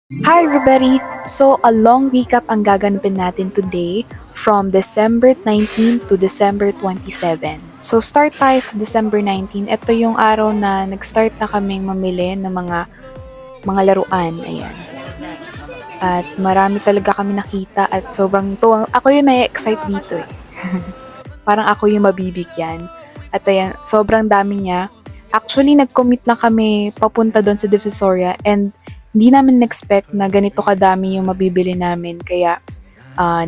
Hi everybody! So, a long recap ang gaganapin natin today from December 19 to December 27. So, start tayo sa December 19. Ito yung araw na nag-start na kaming mamili ng mga laruan. Ayan. At marami talaga kami nakita at sobrang tuwang. Ako yung na-excite dito eh. Parang ako yung mabibigyan. At ayan, sobrang dami niya. Actually, nag-commit na kami papunta doon sa Divisoria and hindi namin expect na ganito kadami yung mabibili namin. Kaya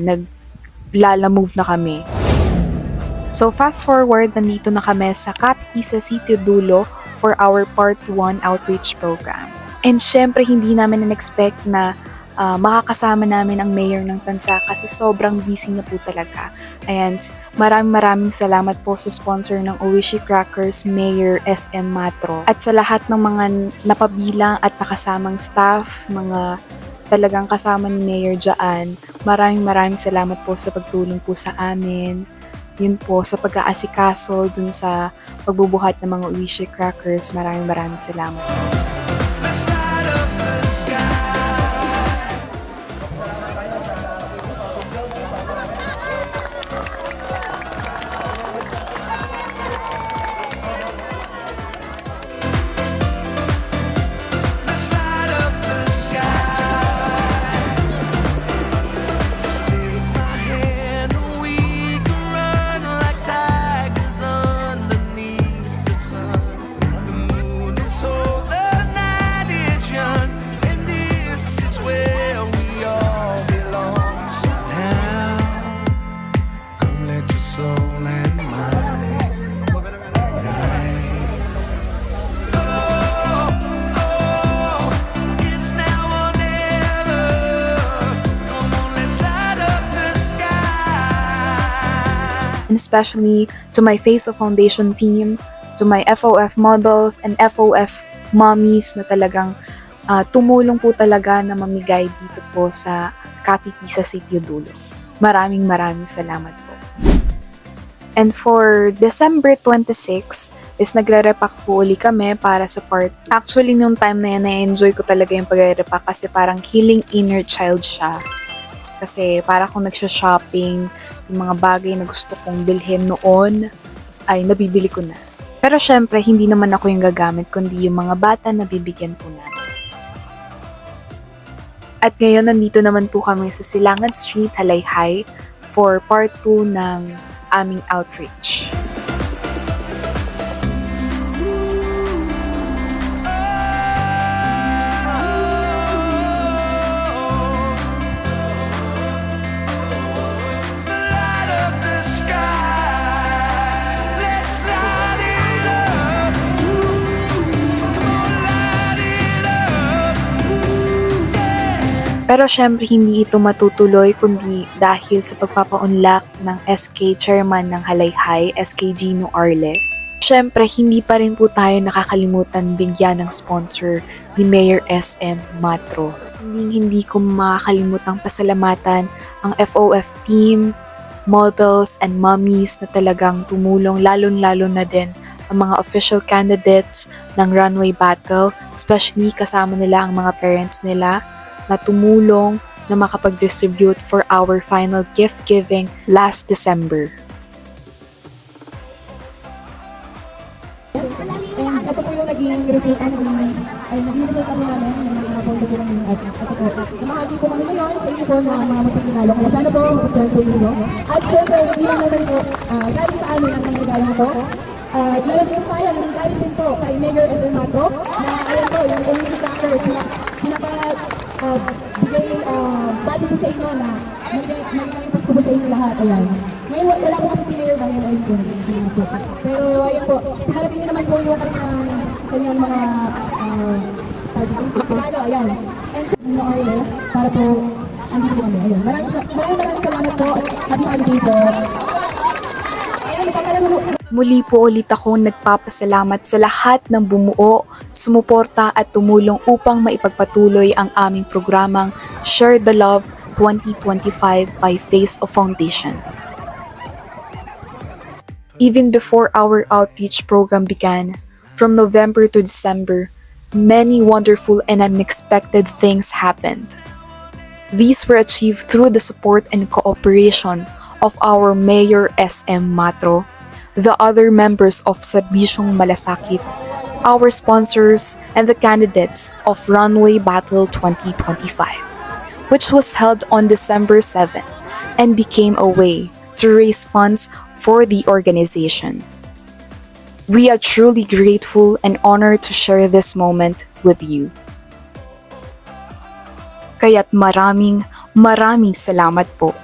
nag-lala-move na kami. So fast forward, nandito na kami sa Capiz sa Sitio Dulo for our Part 1 outreach program. And syempre, hindi namin na-expect na makakasama namin ang mayor ng Tansa kasi sobrang busy na po talaga. Ayan, maraming salamat po sa sponsor ng Oishi Crackers, Mayor SM Matro. At sa lahat ng mga napabilang at nakasamang staff, mga talagang kasama ni Mayor dyan, maraming salamat po sa pagtulong po sa amin. Yun po, sa pag-aasikaso dun sa pagbubuhat ng mga Oishi Crackers, maraming salamat. And especially to my Face of Foundation team, to my FOF models and FOF mommies na talagang tumulong po talaga na mamigay dito po sa Capiz sa Sitio Dulo. Maraming salamat po. And for December 26 is nagre-repack po uli kami para sa part. Actually, nung time na yan, na-enjoy ko talaga yung pagre-repack kasi parang healing inner child siya. Kasi para kung nagsha-shopping, yung mga bagay na gusto kong bilhin noon ay nabibili ko na. Pero syempre, hindi naman ako yung gagamit, kundi yung mga bata na bibigyan po namin. At ngayon, nandito naman po kami sa Silangan Street, Halayhay, for part 2 ng aming outreach. Pero syempre hindi ito matutuloy kundi dahil sa pagpapaunlak ng SK Chairman ng Halayhay, SK Gino Arle. Syempre hindi pa rin po tayo nakakalimutan bigyan ng sponsor ni Mayor SM Matro. Hindi ko makakalimutang pasalamatan ang FOF team, models and mommies na talagang tumulong lalo na din ang mga official candidates ng runway battle, especially kasama nila ang mga parents nila na tumulong na makapag-distribute for our final gift giving last December. And ito po yung naging resulta po namin ng mga pondo po namin at ito po. Namahagi po kami ngayon sa inyo po na mga magpapinalo. Kaya sana po, mag-spend po ninyo. At syempre, hindi lang naman po galing sa amin ang mga regalo na po. At meron din po tayo ng galing din po kay Mayor SM Matro na ayan po, yung Oishi Crackers bigay bati ko sa inyo na may pasko po sa inyo lahat. Ayan. Ngayon, wala po kasi si Mayor dahil ayun po. Pero ayun po, harating niyo naman po yung kanyang mga regalo. Ayan. And Gino Arle, para po andito po kami. Ayan. Maraming salamat po at happy holiday po. Ayan, ipapala mo. Muli po ulit ako nagpapasalamat sa lahat ng bumuo, sumuporta at tumulong upang maipagpatuloy ang aming programang Share the Love 2025 by Face of Foundation. Even before our outreach program began, from November to December, many wonderful and unexpected things happened. These were achieved through the support and cooperation of our Mayor SM Matro, the other members of Serbisyong Malasakit, our sponsors, and the candidates of Runway Battle 2025, which was held on December 7 and became a way to raise funds for the organization. We are truly grateful and honored to share this moment with you. Kaya't maraming salamat po.